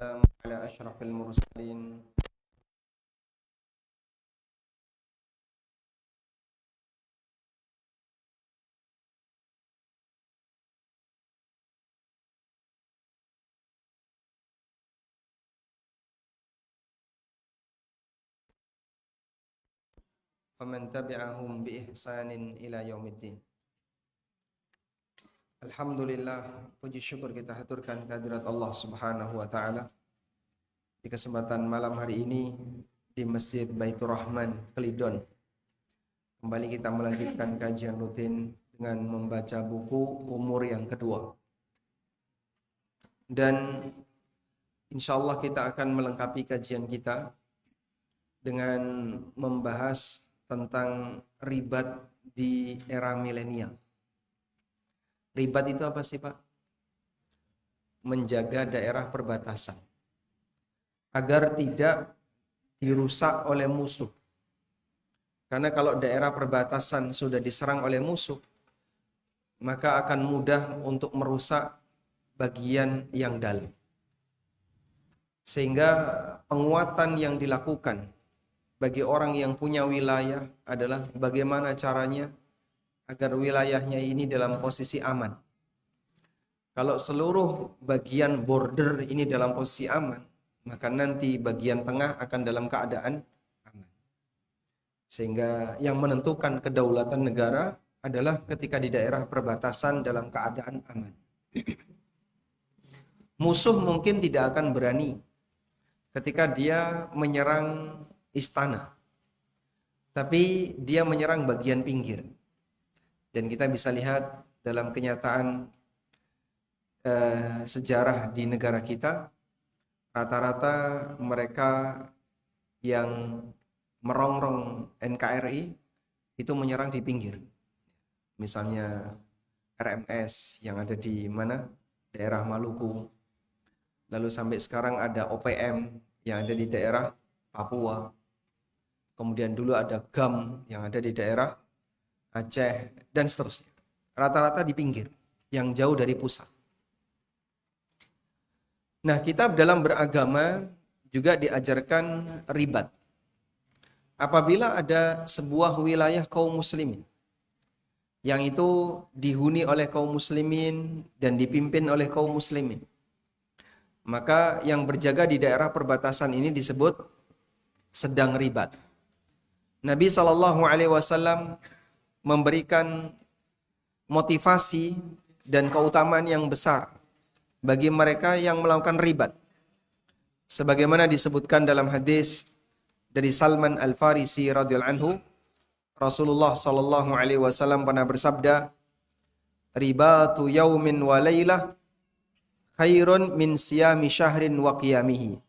والسلام على أشرف المرسلين ومن تبعهم بإحسان إلى يوم الدين. Alhamdulillah, puji syukur kita haturkan kehadirat Allah Subhanahu wa taala di kesempatan malam hari ini di Masjid Baitur Rahman, Kelidon. Kembali kita melanjutkan kajian rutin dengan membaca buku Umur yang kedua. Dan insyaallah kita akan melengkapi kajian kita dengan membahas tentang ribat di era milenial. Ribat itu apa sih, Pak? Menjaga daerah perbatasan agar tidak dirusak oleh musuh. Karena kalau daerah perbatasan sudah diserang oleh musuh, maka akan mudah untuk merusak bagian yang dalam. Sehingga penguatan yang dilakukan bagi orang yang punya wilayah adalah bagaimana caranya agar wilayahnya ini dalam posisi aman. Kalau seluruh bagian border ini dalam posisi aman, maka nanti bagian tengah akan dalam keadaan aman. Sehingga yang menentukan kedaulatan negara adalah ketika di daerah perbatasan dalam keadaan aman. Musuh mungkin tidak akan berani ketika dia menyerang istana, tapi dia menyerang bagian pinggir. Dan kita bisa lihat dalam kenyataan sejarah di negara kita, rata-rata mereka yang merongrong NKRI itu menyerang di pinggir. Misalnya RMS yang ada di mana? Daerah Maluku. Lalu sampai sekarang ada OPM yang ada di daerah Papua. Kemudian dulu ada GAM yang ada di daerah Aceh, dan seterusnya. Rata-rata di pinggir, yang jauh dari pusat. Nah, kita dalam beragama juga diajarkan ribat. Apabila ada sebuah wilayah kaum muslimin, yang itu dihuni oleh kaum muslimin dan dipimpin oleh kaum muslimin, maka yang berjaga di daerah perbatasan ini disebut sedang ribat. Nabi SAW memberikan motivasi dan keutamaan yang besar bagi mereka yang melakukan ribat. Sebagaimana disebutkan dalam hadis dari Salman Al-Farisi radhiyallahu anhu, Rasulullah sallallahu alaihi wasallam pernah bersabda, "Ribatu yaumin wa lailah khairun min siyami syahrin wa qiyamihi."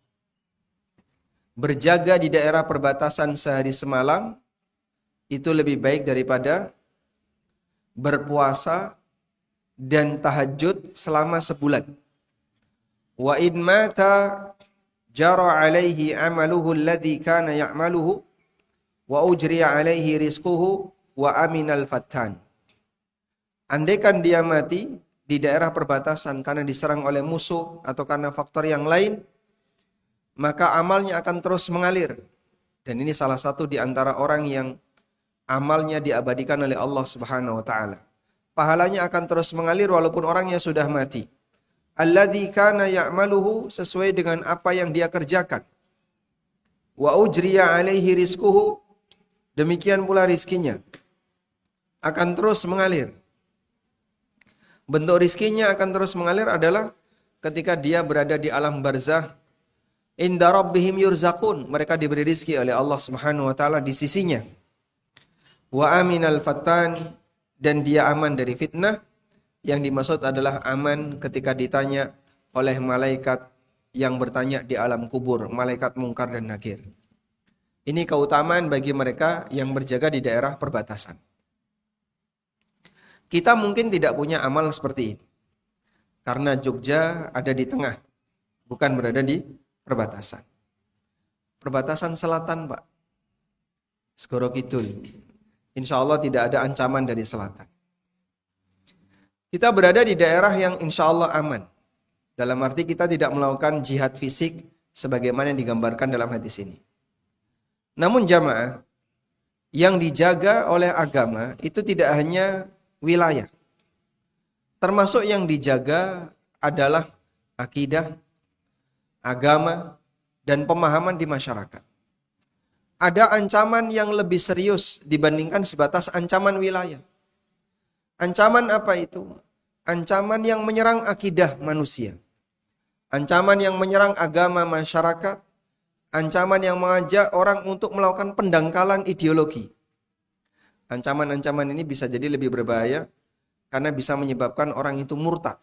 Berjaga di daerah perbatasan sehari semalam itu lebih baik daripada berpuasa dan tahajud selama sebulan. Wa in mata jara alaihi amaluhu alladhi kana ya'maluhu wa ujriya alaihi rizquhu wa aminal fattan. Andaikan dia mati di daerah perbatasan karena diserang oleh musuh atau karena faktor yang lain, maka amalnya akan terus mengalir. Dan ini salah satu di antara orang yang amalnya diabadikan oleh Allah Subhanahu wa taala. Pahalanya akan terus mengalir walaupun orangnya sudah mati. Alladzi kana ya'maluhu, sesuai dengan apa yang dia kerjakan. Wa ujriya alaihi rizquhu, demikian pula rizkinya akan terus mengalir. Bentuk rizkinya akan terus mengalir adalah ketika dia berada di alam barzah. Inda rabbihim yurzaqun, mereka diberi rizki oleh Allah Subhanahu wa taala di sisinya. Wa aminal fattan, dan dia aman dari fitnah. Yang dimaksud adalah aman ketika ditanya oleh malaikat yang bertanya di alam kubur, malaikat Mungkar dan Nakir. Ini keutamaan bagi mereka yang berjaga di daerah perbatasan. Kita mungkin tidak punya amal seperti ini, karena Jogja ada di tengah, bukan berada di perbatasan. Perbatasan selatan, Pak. Segoro Kidul. Insya Allah tidak ada ancaman dari selatan. Kita berada di daerah yang insya Allah aman. Dalam arti kita tidak melakukan jihad fisik sebagaimana yang digambarkan dalam hadis ini. Namun jamaah, yang dijaga oleh agama itu tidak hanya wilayah. Termasuk yang dijaga adalah akidah, agama, dan pemahaman di masyarakat. Ada ancaman yang lebih serius dibandingkan sebatas ancaman wilayah. Ancaman apa itu? Ancaman yang menyerang akidah manusia. Ancaman yang menyerang agama masyarakat. Ancaman yang mengajak orang untuk melakukan pendangkalan ideologi. Ancaman-ancaman ini bisa jadi lebih berbahaya karena bisa menyebabkan orang itu murtad,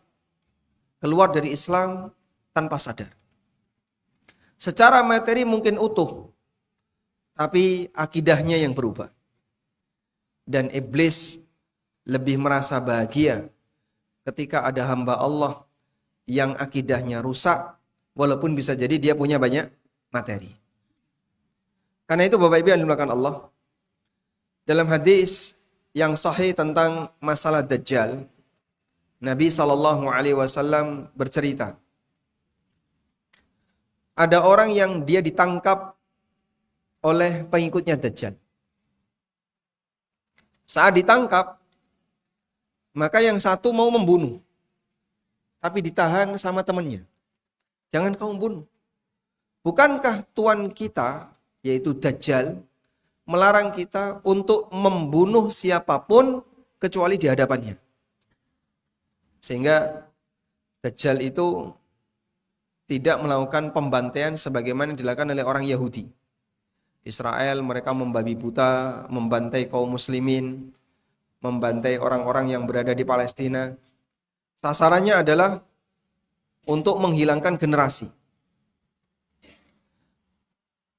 keluar dari Islam tanpa sadar. Secara materi mungkin utuh, tapi akidahnya yang berubah. Dan iblis lebih merasa bahagia ketika ada hamba Allah yang akidahnya rusak, walaupun bisa jadi dia punya banyak materi. Karena itu Bapak Ibu yang dimuliakan Allah, dalam hadis yang sahih tentang masalah Dajjal, Nabi SAW bercerita, ada orang yang dia ditangkap oleh pengikutnya Dajjal. Saat ditangkap, maka yang satu mau membunuh, tapi ditahan sama temannya. Jangan kau bunuh. Bukankah Tuhan kita, yaitu Dajjal, melarang kita untuk membunuh siapapun kecuali di hadapannya. Sehingga Dajjal itu tidak melakukan pembantaian sebagaimana dilakukan oleh orang Yahudi. Israel mereka membabi buta, membantai kaum muslimin, membantai orang-orang yang berada di Palestina. Sasarannya adalah untuk menghilangkan generasi.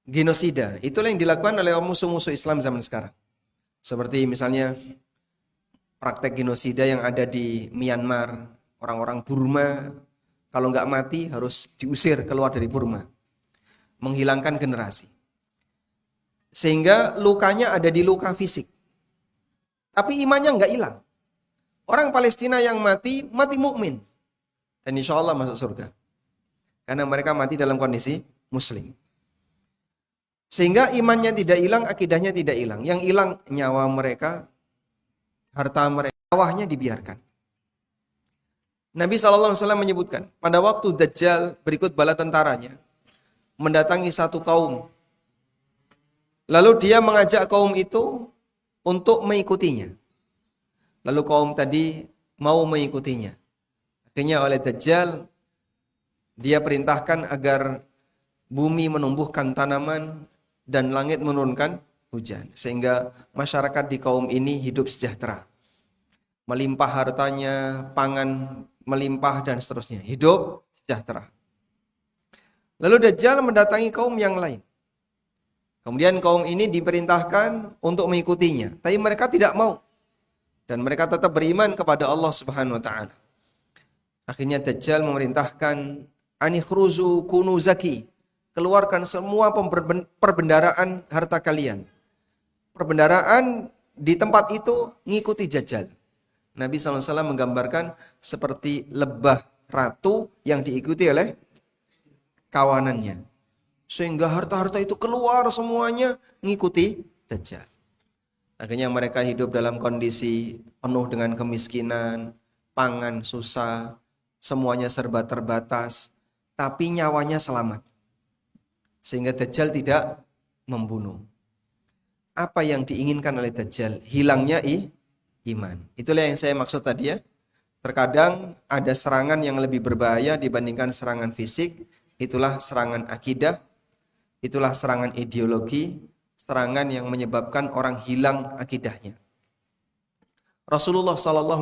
Genosida, itulah yang dilakukan oleh musuh-musuh Islam zaman sekarang. Seperti misalnya praktek genosida yang ada di Myanmar, orang-orang Burma kalau nggak mati harus diusir keluar dari Burma, menghilangkan generasi. Sehingga lukanya ada di luka fisik, tapi imannya nggak hilang. Orang Palestina yang mati mukmin, dan insya Allah masuk surga, karena mereka mati dalam kondisi Muslim. Sehingga imannya tidak hilang, akidahnya tidak hilang. Yang hilang nyawa mereka, harta mereka, sawahnya dibiarkan. Nabi SAW menyebutkan, pada waktu Dajjal berikut bala tentaranya mendatangi satu kaum. Lalu dia mengajak kaum itu untuk mengikutinya. Lalu kaum tadi mau mengikutinya. Akhirnya oleh Dajjal, dia perintahkan agar bumi menumbuhkan tanaman dan langit menurunkan hujan, sehingga masyarakat di kaum ini hidup sejahtera, melimpah hartanya, pangan melimpah dan seterusnya, hidup sejahtera. Lalu Dajjal mendatangi kaum yang lain. Kemudian kaum ini diperintahkan untuk mengikutinya, tapi mereka tidak mau, dan mereka tetap beriman kepada Allah Subhanahu wa taala. Akhirnya Dajjal memerintahkan anikhruzu kunu zaki, keluarkan semua perbendaraan harta kalian. Perbendaraan di tempat itu ngikuti Dajjal. Nabi SAW menggambarkan seperti lebah ratu yang diikuti oleh kawanannya. Sehingga harta-harta itu keluar semuanya ngikuti Dajjal. Akhirnya mereka hidup dalam kondisi penuh dengan kemiskinan, pangan susah, semuanya serba terbatas, tapi nyawanya selamat. Sehingga Dajjal tidak membunuh. Apa yang diinginkan oleh Dajjal? Hilangnya iman. Itulah yang saya maksud tadi ya. Terkadang ada serangan yang lebih berbahaya dibandingkan serangan fisik. Itulah serangan akidah. Itulah serangan ideologi. Serangan yang menyebabkan orang hilang akidahnya. Rasulullah SAW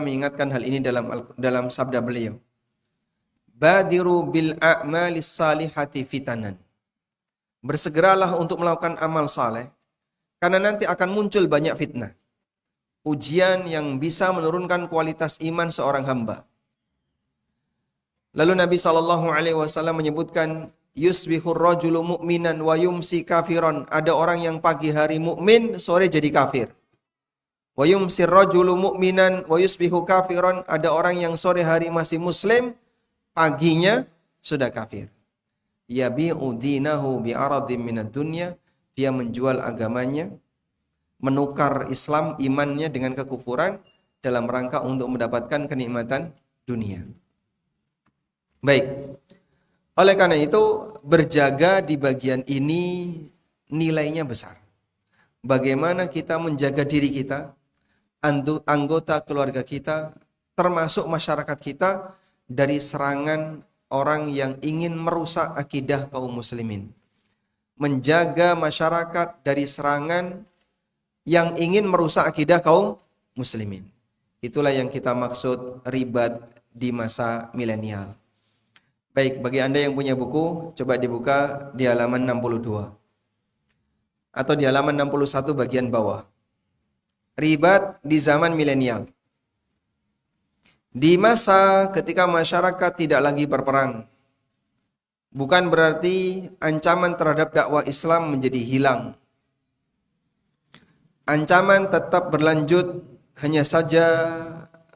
mengingatkan hal ini dalam sabda beliau. Badiru bil a'malis salihati fitanan. Bersegeralah untuk melakukan amal saleh, karena nanti akan muncul banyak fitnah. Ujian yang bisa menurunkan kualitas iman seorang hamba. Lalu Nabi SAW menyebutkan, yusbihur rajulu mu'minan wa yumsi kafiran. Ada orang yang pagi hari mukmin, sore jadi kafir. Wa yumsir rajulu mu'minan wa yusbihu kafiran. Ada orang yang sore hari masih muslim, paginya sudah kafir. Yabi'u dinahu bi'aradin minad dunya, dia menjual agamanya, menukar Islam imannya dengan kekufuran dalam rangka untuk mendapatkan kenikmatan dunia. Baik. Oleh karena itu, berjaga di bagian ini nilainya besar. Bagaimana kita menjaga diri kita, anggota keluarga kita, termasuk masyarakat kita dari serangan orang yang ingin merusak akidah kaum muslimin. Menjaga masyarakat dari serangan yang ingin merusak akidah kaum muslimin. Itulah yang kita maksud ribat di masa milenial. Baik, bagi Anda yang punya buku, coba dibuka di halaman 62. Atau di halaman 61 bagian bawah. Ribat di zaman milenial. Di masa ketika masyarakat tidak lagi berperang, bukan berarti ancaman terhadap dakwah Islam menjadi hilang. Ancaman tetap berlanjut, hanya saja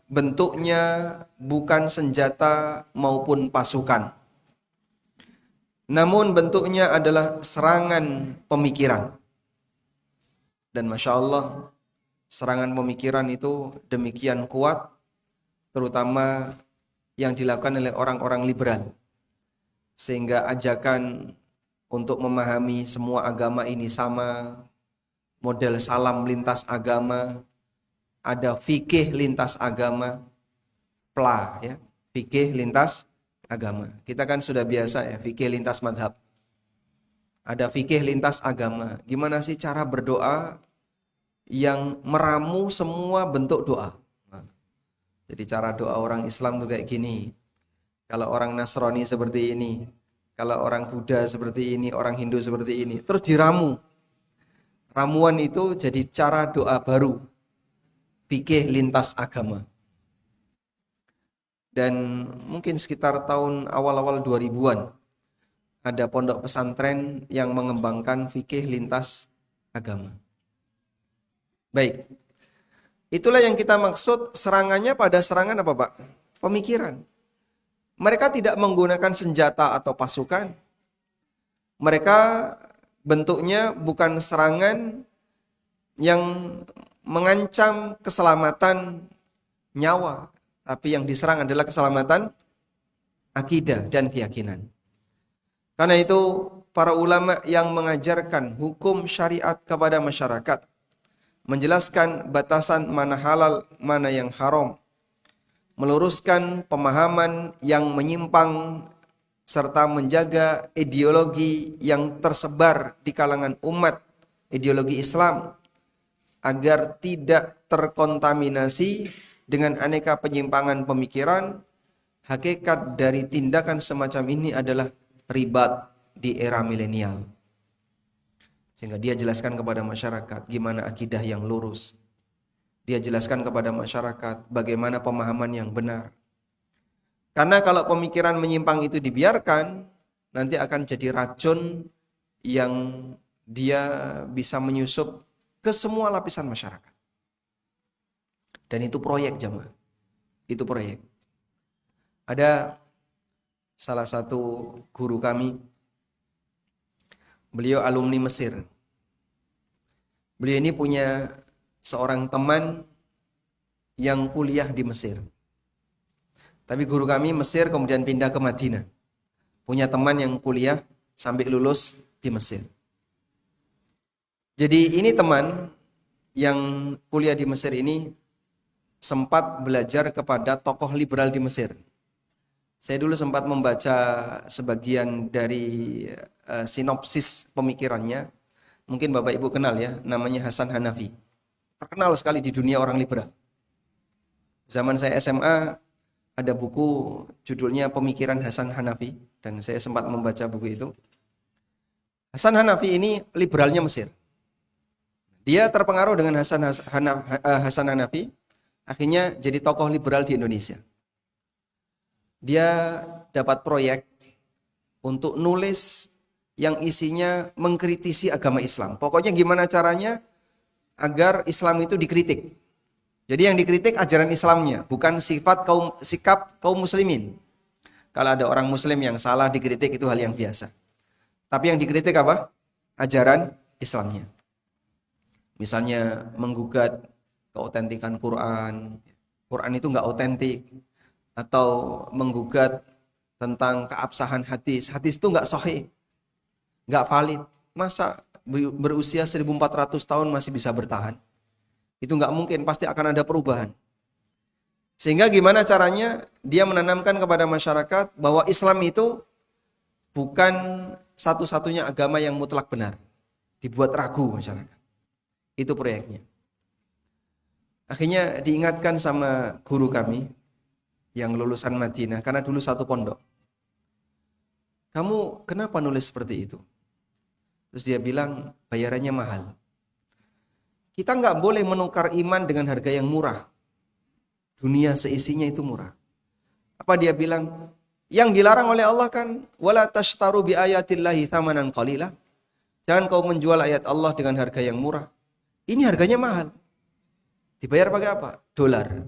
bentuknya bukan senjata maupun pasukan. Namun bentuknya adalah serangan pemikiran. Dan Masya Allah, serangan pemikiran itu demikian kuat, terutama yang dilakukan oleh orang-orang liberal. Sehingga ajakan untuk memahami semua agama ini sama, model salam lintas agama, ada fikih lintas agama, PLA ya, fikih lintas agama. Kita kan sudah biasa ya, fikih lintas madhab. Ada fikih lintas agama. Gimana sih cara berdoa yang meramu semua bentuk doa? Jadi cara doa orang Islam tuh kayak gini. Kalau orang Nasrani seperti ini, kalau orang Buddha seperti ini, orang Hindu seperti ini. Terus diramu. Ramuan itu jadi cara doa baru. Fikih lintas agama. Dan mungkin sekitar tahun awal-awal 2000-an ada pondok pesantren yang mengembangkan fikih lintas agama. Baik. Itulah yang kita maksud serangannya pada serangan apa, Pak? Pemikiran. Mereka tidak menggunakan senjata atau pasukan. Mereka bentuknya bukan serangan yang mengancam keselamatan nyawa, tapi yang diserang adalah keselamatan akidah dan keyakinan. Karena itu para ulama yang mengajarkan hukum syariat kepada masyarakat, menjelaskan batasan mana halal, mana yang haram, meluruskan pemahaman yang menyimpang, serta menjaga ideologi yang tersebar di kalangan umat, ideologi Islam, agar tidak terkontaminasi dengan aneka penyimpangan pemikiran. Hakikat dari tindakan semacam ini adalah ribat di era milenial. Sehingga dia jelaskan kepada masyarakat gimana akidah yang lurus. Dia jelaskan kepada masyarakat bagaimana pemahaman yang benar. Karena kalau pemikiran menyimpang itu dibiarkan, nanti akan jadi racun yang dia bisa menyusup ke semua lapisan masyarakat. Dan itu proyek jamaah. Itu proyek. Ada salah satu guru kami, beliau alumni Mesir. Beliau ini punya seorang teman yang kuliah di Mesir. Tapi guru kami Mesir kemudian pindah ke Madinah. Punya teman yang kuliah sampai lulus di Mesir. Jadi ini teman yang kuliah di Mesir ini sempat belajar kepada tokoh liberal di Mesir. Saya dulu sempat membaca sebagian dari sinopsis pemikirannya. Mungkin Bapak Ibu kenal ya, namanya Hasan Hanafi. Terkenal sekali di dunia orang liberal. Zaman saya SMA ada buku judulnya Pemikiran Hasan Hanafi, dan saya sempat membaca buku itu. Hasan Hanafi ini liberalnya Mesir. Dia terpengaruh dengan Hasan Hanafi, akhirnya jadi tokoh liberal di Indonesia. Dia dapat proyek untuk nulis yang isinya mengkritisi agama Islam. Pokoknya gimana caranya agar Islam itu dikritik. Jadi yang dikritik ajaran Islamnya, bukan sikap kaum muslimin. Kalau ada orang muslim yang salah dikritik itu hal yang biasa. Tapi yang dikritik apa? Ajaran Islamnya. Misalnya menggugat keautentikan Quran. Quran itu nggak otentik. Atau menggugat tentang keabsahan hadis. Hadis itu nggak sahih. Nggak valid. Masa berusia 1400 tahun masih bisa bertahan? Itu nggak mungkin, pasti akan ada perubahan. Sehingga gimana caranya dia menanamkan kepada masyarakat bahwa Islam itu bukan satu-satunya agama yang mutlak benar. Dibuat ragu masyarakat. Itu proyeknya. Akhirnya diingatkan sama guru kami yang lulusan Madinah, karena dulu satu pondok. Kamu kenapa nulis seperti itu? Terus dia bilang bayarannya mahal. Kita nggak boleh menukar iman dengan harga yang murah. Dunia seisinya itu murah. Apa dia bilang? Yang dilarang oleh Allah kan, wala tashtaru bi ayatillahi thamanan qalila. Jangan kau menjual ayat Allah dengan harga yang murah. Ini harganya mahal. Dibayar pakai apa? Dolar.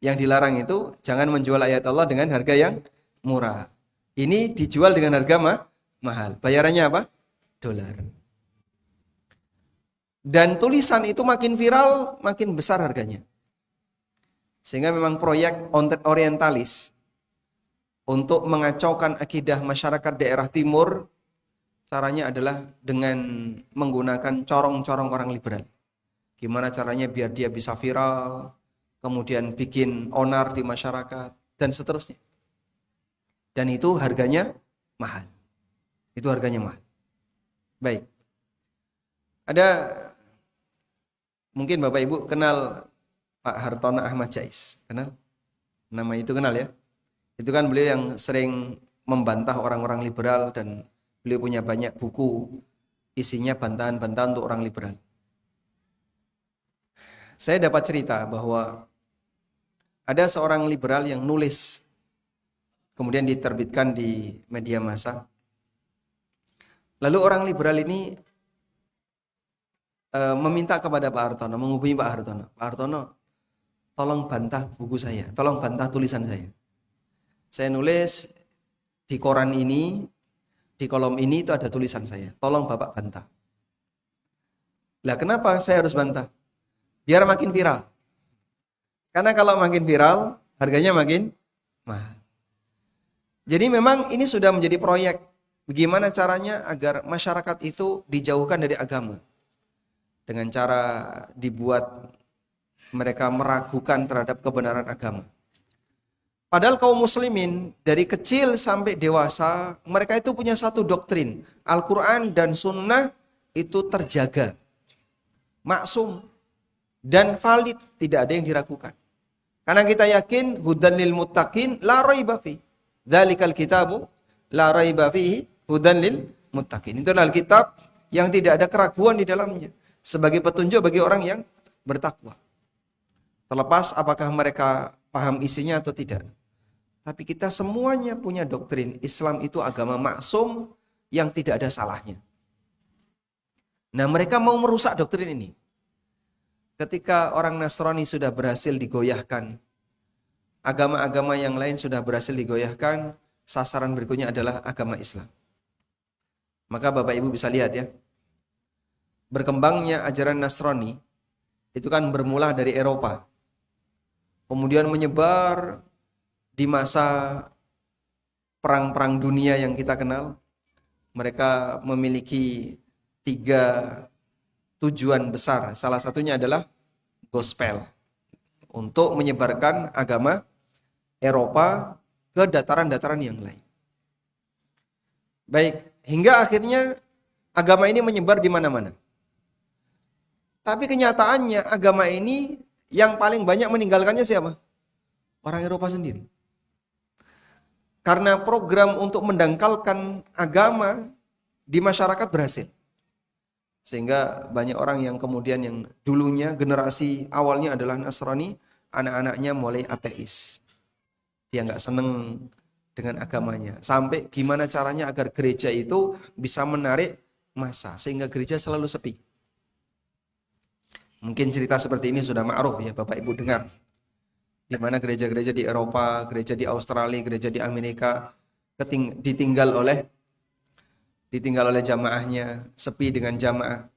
Yang dilarang itu jangan menjual ayat Allah dengan harga yang murah. Ini dijual dengan harga mahal. Bayarannya apa? Dolar. Dan tulisan itu makin viral, makin besar harganya. Sehingga memang proyek orientalis untuk mengacaukan akidah masyarakat daerah timur, caranya adalah dengan menggunakan corong-corong orang liberal. Gimana caranya biar dia bisa viral, kemudian bikin onar di masyarakat, dan seterusnya. Dan itu harganya mahal. Itu harganya mahal. Baik. Ada, mungkin Bapak Ibu kenal Pak Hartono Ahmad Jais. Kenal? Nama itu kenal ya? Itu kan beliau yang sering membantah orang-orang liberal dan beliau punya banyak buku isinya bantahan-bantahan untuk orang liberal. Saya dapat cerita bahwa ada seorang liberal yang nulis kemudian diterbitkan di media massa. Lalu orang liberal ini meminta kepada Pak Hartono, menghubungi Pak Hartono. Pak Hartono, tolong bantah buku saya, tolong bantah tulisan saya. Saya nulis di koran ini, di kolom ini itu ada tulisan saya. Tolong Bapak bantah. Lah kenapa saya harus bantah? Biar makin viral. Karena kalau makin viral, harganya makin mahal. Jadi memang ini sudah menjadi proyek. Bagaimana caranya agar masyarakat itu dijauhkan dari agama. Dengan cara dibuat mereka meragukan terhadap kebenaran agama. Padahal kaum muslimin dari kecil sampai dewasa, mereka itu punya satu doktrin. Al-Quran dan Sunnah itu terjaga. Maksum. Dan valid. Tidak ada yang diragukan. Karena kita yakin, hudan lil muttaqin la raiba fi. Dzalikal kitabu la raiba fihi hudan lil muttaqin. Itu adalah kitab yang tidak ada keraguan di dalamnya. Sebagai petunjuk bagi orang yang bertakwa. Terlepas apakah mereka paham isinya atau tidak. Tapi kita semuanya punya doktrin Islam itu agama maksum yang tidak ada salahnya. Nah mereka mau merusak doktrin ini. Ketika orang Nasrani sudah berhasil digoyahkan, agama-agama yang lain sudah berhasil digoyahkan, sasaran berikutnya adalah agama Islam. Maka Bapak Ibu bisa lihat ya, berkembangnya ajaran Nasrani itu kan bermula dari Eropa. Kemudian menyebar di masa perang-perang dunia yang kita kenal. Mereka memiliki 3 tujuan besar. Salah satunya adalah gospel. Untuk menyebarkan agama Eropa ke dataran-dataran yang lain. Baik, hingga akhirnya agama ini menyebar di mana-mana. Tapi kenyataannya agama ini yang paling banyak meninggalkannya siapa? Orang Eropa sendiri. Karena program untuk mendangkalkan agama di masyarakat berhasil. Sehingga banyak orang yang kemudian yang dulunya generasi awalnya adalah Nasrani, anak-anaknya mulai ateis. Dia nggak seneng dengan agamanya. Sampai gimana caranya agar gereja itu bisa menarik massa. Sehingga gereja selalu sepi. Mungkin cerita seperti ini sudah ma'ruf ya Bapak Ibu dengar. di mana gereja-gereja di Eropa, gereja di Australia, gereja di Amerika ditinggal oleh jamaahnya, sepi dengan jamaah.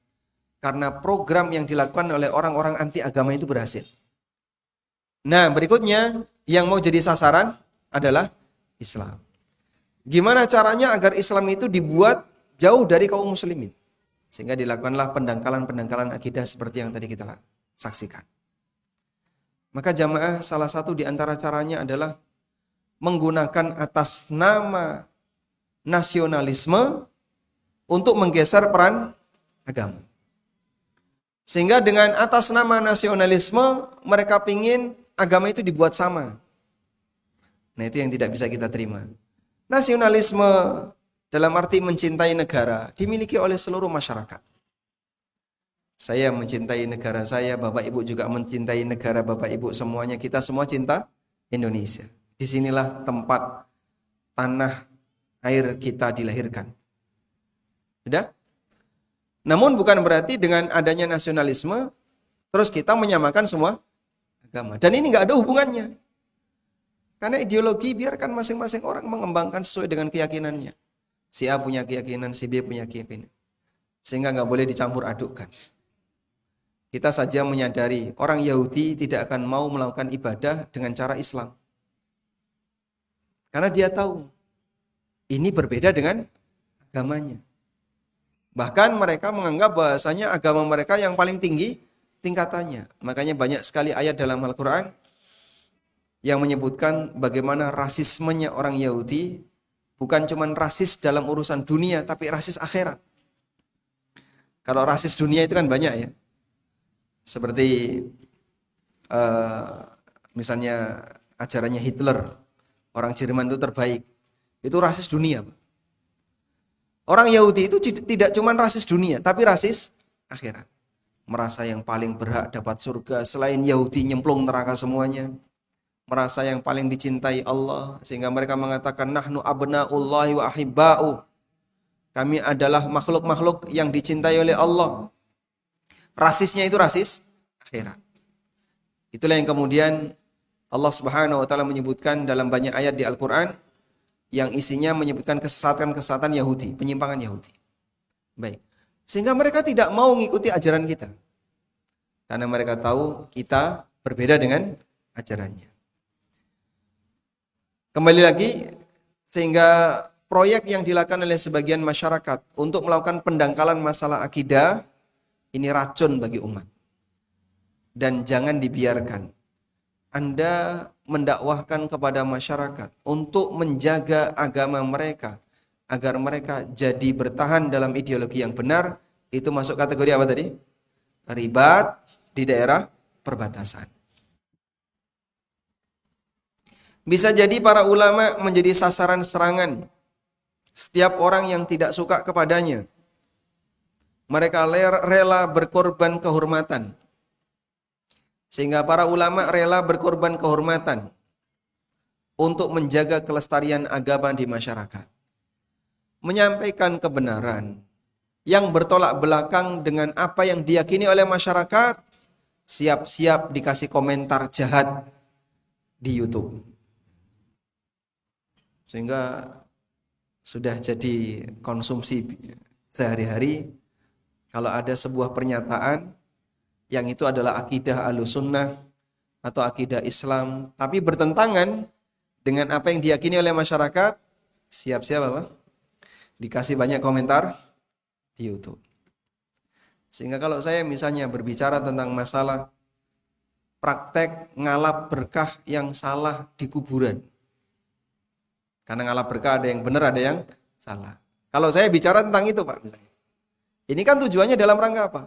Karena program yang dilakukan oleh orang-orang anti agama itu berhasil. Nah, berikutnya yang mau jadi sasaran adalah Islam. Gimana caranya agar Islam itu dibuat jauh dari kaum muslimin? Sehingga dilakukanlah pendangkalan-pendangkalan akidah seperti yang tadi kita saksikan. Maka jamaah salah satu di antara caranya adalah menggunakan atas nama nasionalisme untuk menggeser peran agama. Sehingga dengan atas nama nasionalisme mereka ingin agama itu dibuat sama. Nah, itu yang tidak bisa kita terima. Nasionalisme dalam arti mencintai negara dimiliki oleh seluruh masyarakat. Saya mencintai negara saya, Bapak Ibu juga mencintai negara Bapak Ibu, semuanya kita semua cinta Indonesia. Disinilah tempat tanah air kita dilahirkan. Sudah? Namun bukan berarti dengan adanya nasionalisme terus kita menyamakan semua agama. Dan ini nggak ada hubungannya. Karena ideologi biarkan masing-masing orang mengembangkan sesuai dengan keyakinannya. Si A punya keyakinan, si B punya keyakinan. Sehingga nggak boleh dicampur adukkan. Kita saja menyadari orang Yahudi tidak akan mau melakukan ibadah dengan cara Islam. Karena dia tahu ini berbeda dengan agamanya. Bahkan mereka menganggap bahasanya agama mereka yang paling tinggi tingkatannya. Makanya banyak sekali ayat dalam Al-Quran yang menyebutkan bagaimana rasismenya orang Yahudi bukan cuma rasis dalam urusan dunia, tapi rasis akhirat. Kalau rasis dunia itu kan banyak ya. Seperti misalnya ajarannya Hitler, orang Jerman itu terbaik. Itu rasis dunia. Orang Yahudi itu tidak cuma rasis dunia, tapi rasis akhirat. Merasa yang paling berhak dapat surga, selain Yahudi nyemplung neraka semuanya. Merasa yang paling dicintai Allah, sehingga mereka mengatakan nahnu abnaullahi wa ahibba'u. Kami adalah makhluk-makhluk yang dicintai oleh Allah. Rasisnya itu rasis akhirat. Itulah yang kemudian Allah Subhanahu wa taala menyebutkan dalam banyak ayat di Al-Qur'an yang isinya menyebutkan kesesatan-kesesatan Yahudi, penyimpangan Yahudi. Baik. Sehingga mereka tidak mau mengikuti ajaran kita. Karena mereka tahu kita berbeda dengan ajarannya. Kembali lagi, sehingga proyek yang dilakukan oleh sebagian masyarakat untuk melakukan pendangkalan masalah akidah, ini racun bagi umat. Dan jangan dibiarkan Anda mendakwahkan kepada masyarakat untuk menjaga agama mereka agar mereka jadi bertahan dalam ideologi yang benar. Itu masuk kategori apa tadi? Ribat di daerah perbatasan. Bisa jadi para ulama menjadi sasaran serangan setiap orang yang tidak suka kepadanya. Mereka rela berkorban kehormatan. Sehingga para ulama rela berkorban kehormatan untuk menjaga kelestarian agama di masyarakat. Menyampaikan kebenaran yang bertolak belakang dengan apa yang diyakini oleh masyarakat, siap-siap dikasih komentar jahat di YouTube. Sehingga sudah jadi konsumsi sehari-hari kalau ada sebuah pernyataan yang itu adalah akidah Ahlussunnah atau akidah Islam, tapi bertentangan dengan apa yang diyakini oleh masyarakat, siap-siap apa? Dikasih banyak komentar di YouTube. Sehingga kalau saya misalnya berbicara tentang masalah praktek ngalap berkah yang salah di kuburan. Karena ngalap berkah ada yang benar, ada yang salah. Kalau saya bicara tentang itu Pak misalnya. Ini kan tujuannya dalam rangka apa?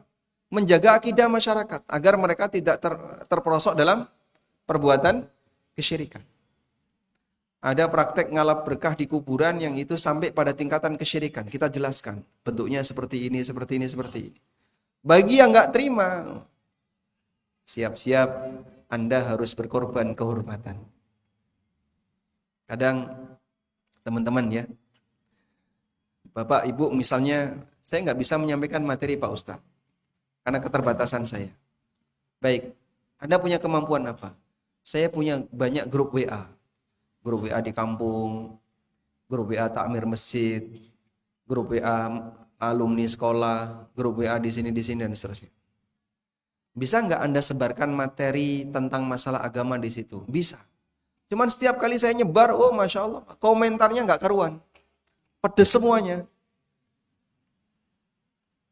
Menjaga akidah masyarakat agar mereka tidak terperosok dalam perbuatan kesyirikan. Ada praktek ngalap berkah di kuburan yang itu sampai pada tingkatan kesyirikan. Kita jelaskan bentuknya seperti ini, seperti ini, seperti ini. Bagi yang nggak terima, siap-siap Anda harus berkorban kehormatan. Kadang teman-teman ya, Bapak Ibu misalnya, saya nggak bisa menyampaikan materi Pak Ustadz karena keterbatasan saya. Baik, Anda punya kemampuan apa? Saya punya banyak grup WA. Grup WA di kampung, grup WA takmir masjid, grup WA alumni sekolah, grup WA di sini dan seterusnya. Bisa nggak Anda sebarkan materi tentang masalah agama di situ? Bisa. Cuman setiap kali saya nyebar, oh Masya Allah, komentarnya nggak karuan. Pedes semuanya.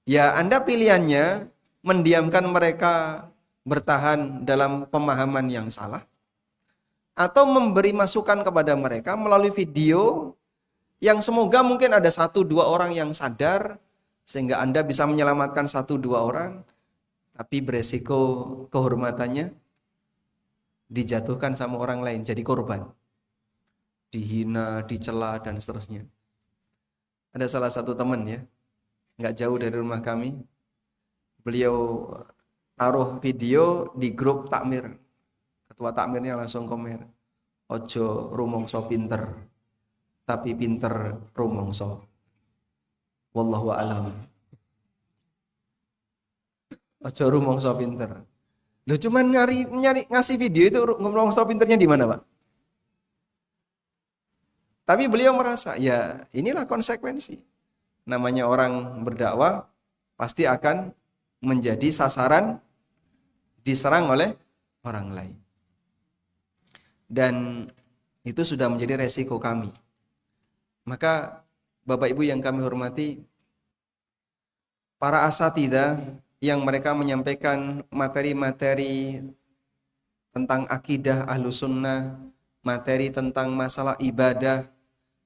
Ya Anda pilihannya mendiamkan mereka bertahan dalam pemahaman yang salah, atau memberi masukan kepada mereka melalui video yang semoga mungkin ada 1-2 orang yang sadar, sehingga Anda bisa menyelamatkan 1-2 orang, tapi beresiko kehormatannya dijatuhkan sama orang lain, jadi korban. Dihina, dicela, dan seterusnya. Ada salah satu teman ya, nggak jauh dari rumah kami, beliau taruh video di grup takmir. Ketua takmirnya langsung komen, ojo rumongso pinter, tapi pinter rumongso. Wallahu a'lam. Ojo rumongso pinter. Loh cuman nyari ngasih video itu rumongso pinternya di mana, Pak? Tapi beliau merasa, ya inilah konsekuensi. Namanya orang berdakwah pasti akan menjadi sasaran diserang oleh orang lain. Dan itu sudah menjadi resiko kami. Maka Bapak Ibu yang kami hormati, para asatidzah yang mereka menyampaikan materi-materi tentang akidah Ahlus Sunnah, materi tentang masalah ibadah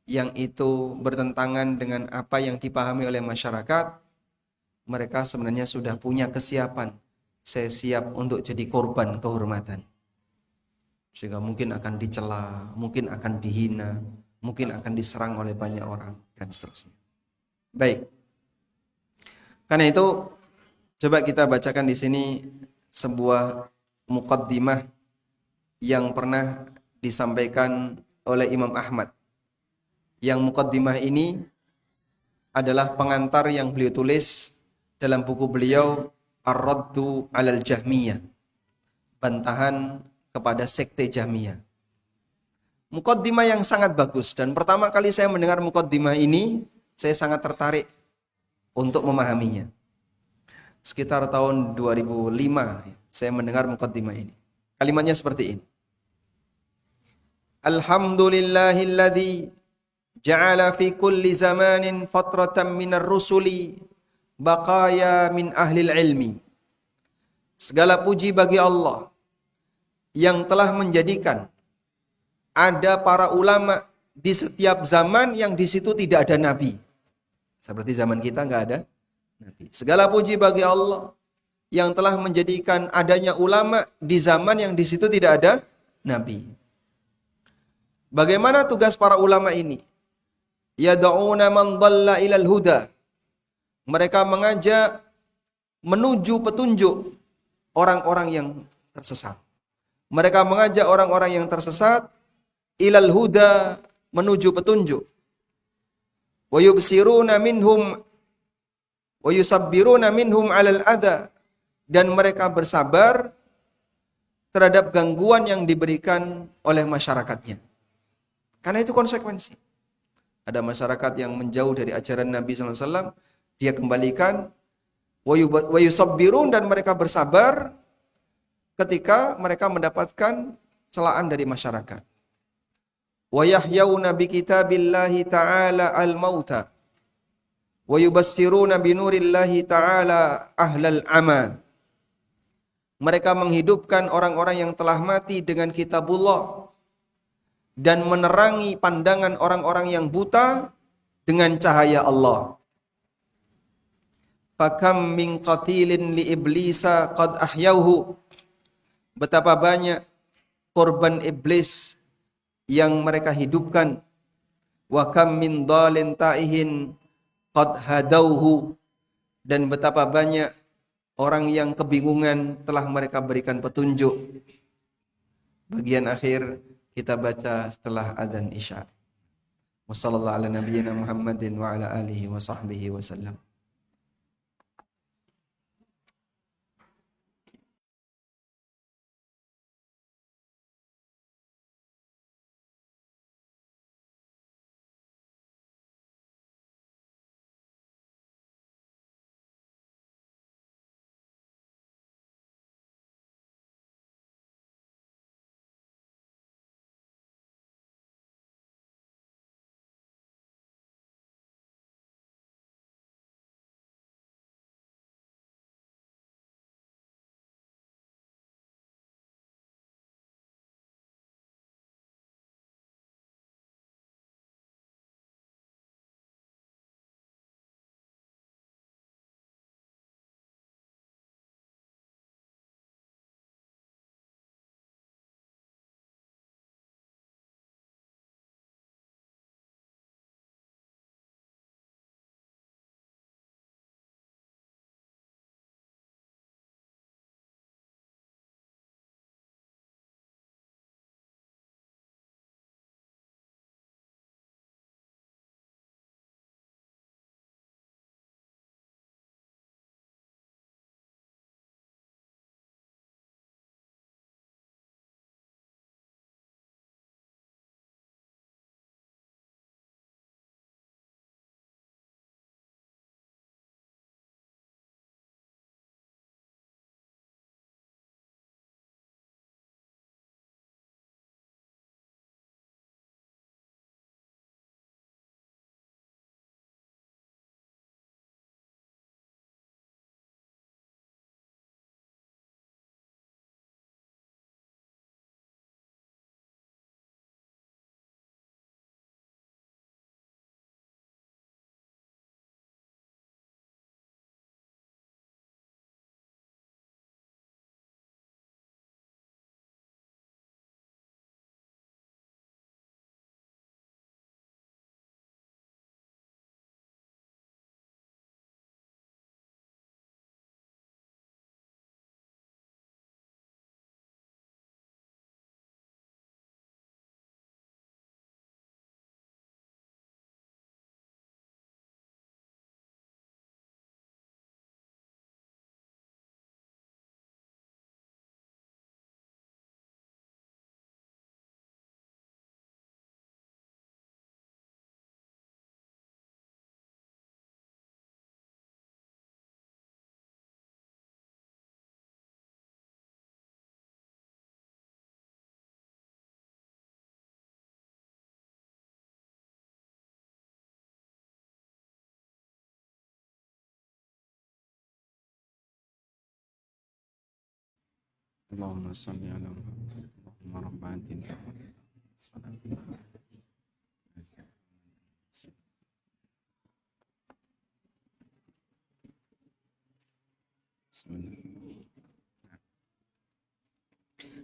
yang itu bertentangan dengan apa yang dipahami oleh masyarakat, mereka sebenarnya sudah punya kesiapan. Saya siap untuk jadi korban kehormatan. Sehingga mungkin akan dicela, mungkin akan dihina, mungkin akan diserang oleh banyak orang, dan seterusnya. Baik. Karena itu, coba kita bacakan di sini sebuah muqaddimah yang pernah disampaikan oleh Imam Ahmad. Yang muqaddimah ini adalah pengantar yang beliau tulis dalam buku beliau Ar-Raddu 'alal Jahmiyah, bantahan kepada sekte Jahmiyah. Muqaddimah yang sangat bagus, dan pertama kali saya mendengar muqaddimah ini, saya sangat tertarik untuk memahaminya. Sekitar tahun 2005 saya mendengar muqaddimah ini. Kalimatnya seperti ini. Alhamdulillahilladzi ja'ala fi kulli zamanin fatratan minar rusuli baqaya min ahlil ilmi. Segala puji bagi Allah yang telah menjadikan ada para ulama di setiap zaman yang di situ tidak ada nabi. Seperti zaman kita nggak ada nabi. Segala puji bagi Allah yang telah menjadikan adanya ulama di zaman yang di situ tidak ada nabi. Bagaimana tugas para ulama ini? Yad'una man dhalla ilal huda. Mereka mengajak menuju petunjuk orang-orang yang tersesat. Mereka mengajak orang-orang yang tersesat ilal huda, menuju petunjuk. Wa yubsiruna minhum wa yusabbiruna minhum 'alal adha, dan mereka bersabar terhadap gangguan yang diberikan oleh masyarakatnya. Karena itu konsekuensi. Ada masyarakat yang menjauh dari ajaran Nabi SAW, dia kembalikan, wa yusabbirun, dan mereka bersabar ketika mereka mendapatkan celaan dari masyarakat. Wa yahyawna bi kitabillahi ta'ala al-mauta wa yubassiruna bi nurillahi ta'ala ahlal ama. Mereka menghidupkan orang-orang yang telah mati dengan kitabullah dan menerangi pandangan orang-orang yang buta dengan cahaya Allah. Fakam min qatilin li iblisa qad ahyauhu. Betapa banyak korban iblis yang mereka hidupkan. Wa kam min dhalin ta'ihin qad hadauhu. Dan betapa banyak orang yang kebingungan telah mereka berikan petunjuk. Bagian akhir kita baca setelah adzan Isya. Wassallallahu ala nabiyyina Muhammadin wa ala alihi wa sahbihi wasallam. Allahumma salli ala Muhammad. Allahumma rabbana atina salatan.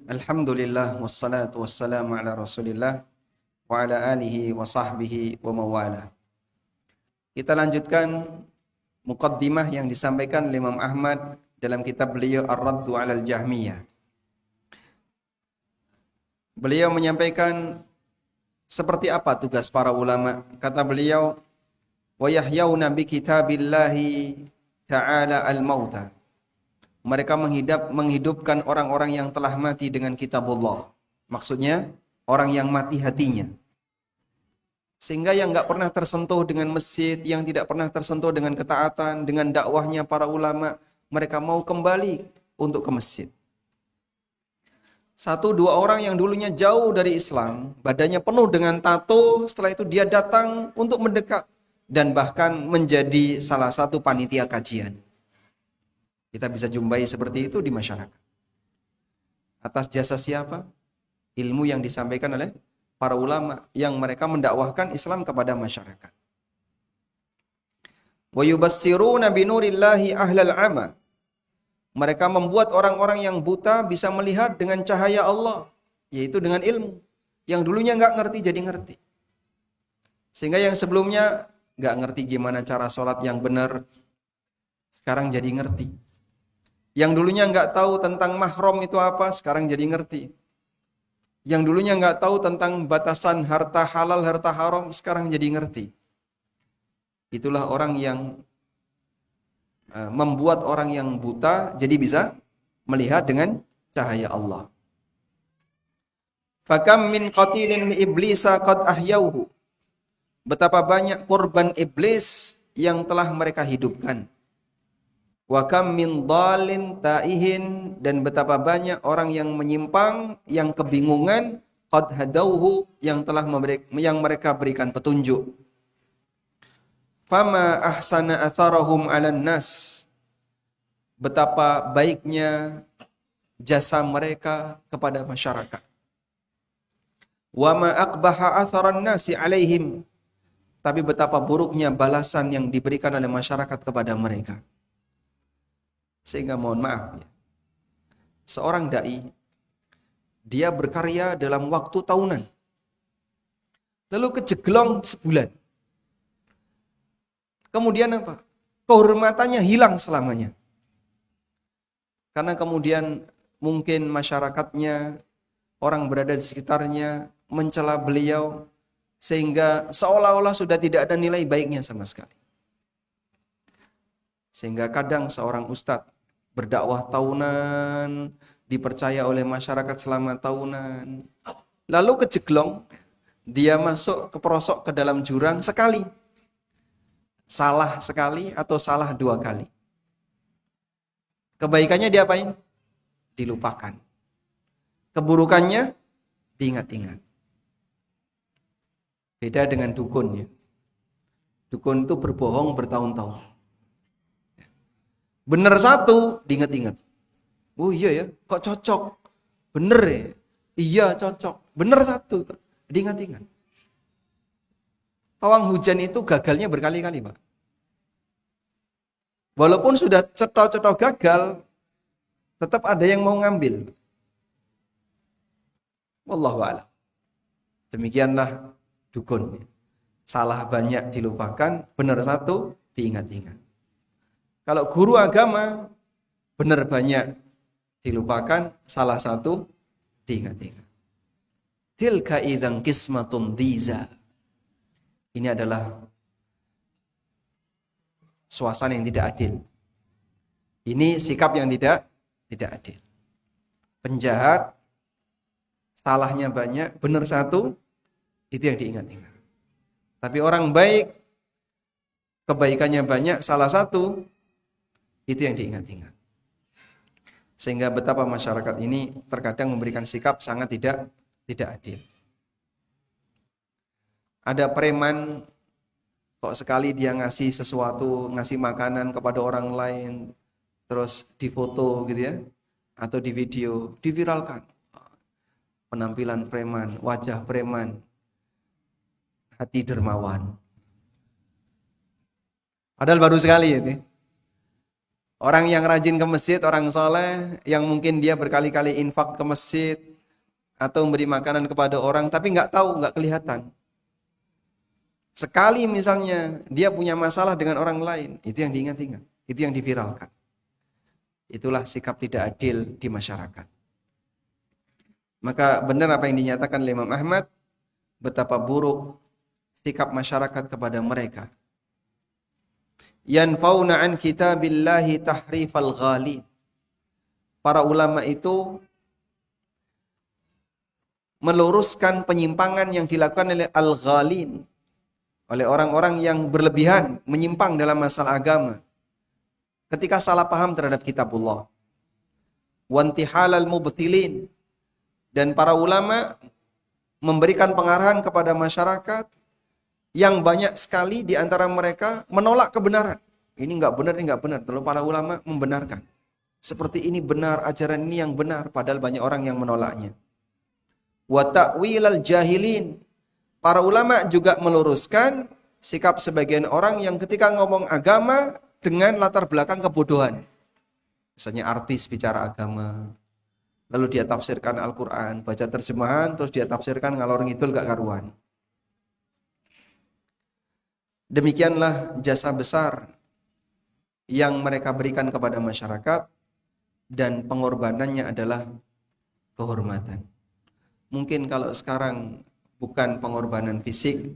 Alhamdulillah wassalatu wassalamu ala Rasulillah wa ala alihi wa sahbihi wa mawala. Kita lanjutkan muqaddimah yang disampaikan oleh Imam Ahmad dalam kitab beliau Ar-Raddu 'alal Jahmiyah. Beliau menyampaikan seperti apa tugas para ulama. Kata beliau, wa yahyauna bi kitabillahi ta'ala al-mauta. Mereka menghidupkan orang-orang yang telah mati dengan kitabullah. Maksudnya orang yang mati hatinya. Sehingga yang enggak pernah tersentuh dengan masjid, yang tidak pernah tersentuh dengan ketaatan, dengan dakwahnya para ulama, mereka mau kembali untuk ke masjid. 1-2 orang yang dulunya jauh dari Islam, badannya penuh dengan tato, setelah itu dia datang untuk mendekat dan bahkan menjadi salah satu panitia kajian. Kita bisa jumpai seperti itu di masyarakat. Atas jasa siapa? Ilmu yang disampaikan oleh para ulama yang mereka mendakwahkan Islam kepada masyarakat. Wa yubassiruna binurillahi ahlal 'ama. Mereka membuat orang-orang yang buta bisa melihat dengan cahaya Allah, yaitu dengan ilmu. Yang dulunya enggak ngerti jadi ngerti. Sehingga yang sebelumnya enggak ngerti gimana cara sholat yang benar, sekarang jadi ngerti. Yang dulunya enggak tahu tentang mahram itu apa, sekarang jadi ngerti. Yang dulunya enggak tahu tentang batasan harta halal, harta haram, sekarang jadi ngerti. Itulah orang yang membuat orang yang buta jadi bisa melihat dengan cahaya Allah. Fakam min qatilin iblisa qad ahyauhu. Betapa banyak korban iblis yang telah mereka hidupkan. Wa kam min dhalin taihin, dan betapa banyak orang yang menyimpang, yang kebingungan, qad hadauhu, yang mereka berikan petunjuk. Fama ahsana atharahum 'alan nas. Betapa baiknya jasa mereka kepada masyarakat. Wa ma aqbaha atharan nasi 'alaihim. Tapi betapa buruknya balasan yang diberikan oleh masyarakat kepada mereka. Sehingga mohon maaf ya, seorang dai, dia berkarya dalam waktu tahunan, lalu kejeglong sebulan. Kemudian apa? Kehormatannya hilang selamanya. Karena kemudian mungkin masyarakatnya, orang berada di sekitarnya mencela beliau, sehingga seolah-olah sudah tidak ada nilai baiknya sama sekali. Sehingga kadang seorang ustadz berdakwah tahunan, dipercaya oleh masyarakat selama tahunan, lalu kejeglong, dia masuk keperosok ke dalam jurang sekali. Salah sekali atau salah 2 kali. Kebaikannya diapain? Dilupakan. Keburukannya diingat-ingat. Beda dengan dukun ya. Dukun itu berbohong bertahun-tahun. Bener 1, diingat-ingat. Oh iya ya, kok cocok. Bener ya? Iya cocok. Bener 1, diingat-ingat. Pawang hujan itu gagalnya berkali-kali, Pak. Walaupun sudah cetok-cetok gagal, tetap ada yang mau ngambil. Wallahu a'lam. Demikianlah dukun. Salah banyak dilupakan, benar 1 diingat-ingat. Kalau guru agama, benar banyak dilupakan, salah 1 diingat-ingat. Tilka idzan qismatun diza. Ini adalah suasana yang tidak adil. Ini sikap yang tidak adil. Penjahat, salahnya banyak, benar 1, itu yang diingat-ingat. Tapi orang baik, kebaikannya banyak, salah 1, itu yang diingat-ingat. Sehingga betapa masyarakat ini terkadang memberikan sikap sangat tidak adil. Ada preman, kok sekali dia ngasih sesuatu, ngasih makanan kepada orang lain, terus difoto gitu ya. atau di video diviralkan. Penampilan preman, wajah preman, hati dermawan. Padahal baru sekali itu. Orang yang rajin ke masjid, orang soleh, yang mungkin dia berkali-kali infak ke masjid, atau memberi makanan kepada orang, tapi nggak tahu, nggak kelihatan. Sekali misalnya dia punya masalah dengan orang lain, itu yang diingat-ingat, itu yang diviralkan. Itulah sikap tidak adil di masyarakat. Maka benar apa yang dinyatakan oleh Imam Ahmad, betapa buruk sikap masyarakat kepada mereka. Yanfauna an kitabillahi tahrifal ghali. Para ulama itu meluruskan penyimpangan yang dilakukan oleh al-ghalin, oleh orang-orang yang berlebihan menyimpang dalam masalah agama ketika salah paham terhadap kitabullah. Wantihalal mubtilin, dan para ulama memberikan pengarahan kepada masyarakat yang banyak sekali di antara mereka menolak kebenaran. Ini enggak benar, ini enggak benar. Lalu para ulama membenarkan. Seperti ini benar, ajaran ini yang benar, padahal banyak orang yang menolaknya. Wa ta'wilal jahilin. Para ulama juga meluruskan sikap sebagian orang yang ketika ngomong agama dengan latar belakang kebodohan. Misalnya artis bicara agama, lalu dia tafsirkan Al-Quran, baca terjemahan, terus dia tafsirkan ngalor ngidul gak karuan. Demikianlah jasa besar yang mereka berikan kepada masyarakat, dan pengorbanannya adalah kehormatan. Mungkin kalau sekarang bukan pengorbanan fisik,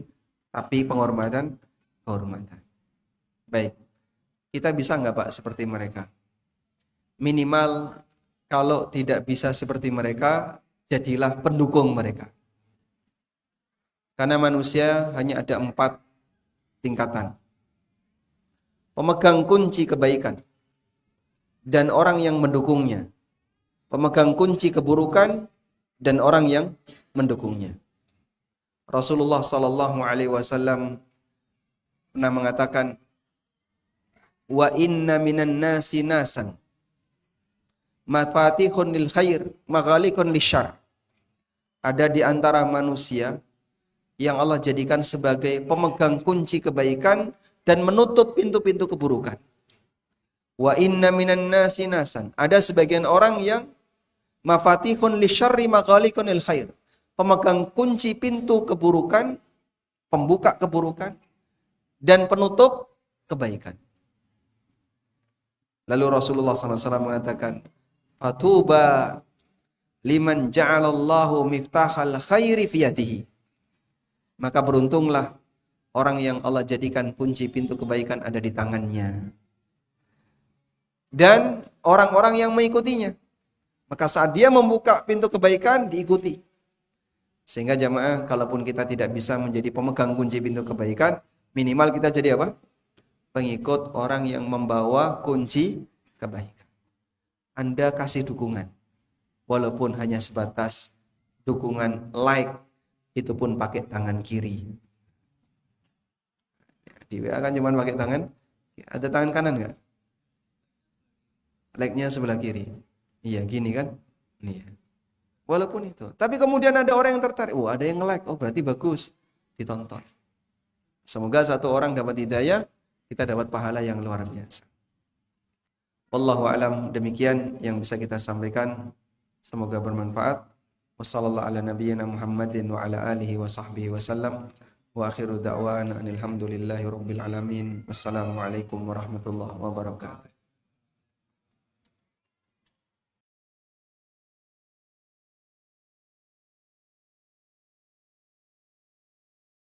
tapi pengorbanan kehormatan. Baik, kita bisa nggak Pak seperti mereka? Minimal kalau tidak bisa seperti mereka, jadilah pendukung mereka. Karena manusia hanya ada 4 tingkatan. Pemegang kunci kebaikan dan orang yang mendukungnya. Pemegang kunci keburukan dan orang yang mendukungnya. Rasulullah sallallahu alaihi wasallam pernah mengatakan, wa inna minan nasi nasan mafatihun lil khair maghalikun lisyarr. Ada di antara manusia yang Allah jadikan sebagai pemegang kunci kebaikan dan menutup pintu-pintu keburukan. Wa inna minan nasi nasan. Ada sebagian orang yang mafatihun lisyarri maghalikun lil khair. Pemegang kunci pintu keburukan, pembuka keburukan, dan penutup kebaikan. Lalu Rasulullah SAW mengatakan, Fatuba liman ja'alallahu miftahal khairi fiyatihi. Maka beruntunglah orang yang Allah jadikan kunci pintu kebaikan ada di tangannya. Dan orang-orang yang mengikutinya. Maka saat dia membuka pintu kebaikan, diikuti. Sehingga jamaah, kalaupun kita tidak bisa menjadi pemegang kunci pintu kebaikan, minimal kita jadi apa? Pengikut orang yang membawa kunci kebaikan. Anda kasih dukungan. Walaupun hanya sebatas dukungan like, itu pun pakai tangan kiri. Di WA kan cuma pakai tangan, ada tangan kanan nggak? Like-nya sebelah kiri. Iya, gini kan? Iya. Walaupun itu. Tapi kemudian ada orang yang tertarik. Oh, ada yang nge-like. Oh, berarti bagus. Ditonton. Semoga satu orang dapat hidayah, kita dapat pahala yang luar biasa. Wallahu a'lam, demikian yang bisa kita sampaikan. Semoga bermanfaat. Wassallallahu ala nabiyyina Muhammadin wa ala alihi wa sahbihi wa sallam. Wa akhiru da'wana alhamdulillahi rabbil alamin. Wassalamualaikum warahmatullahi wabarakatuh.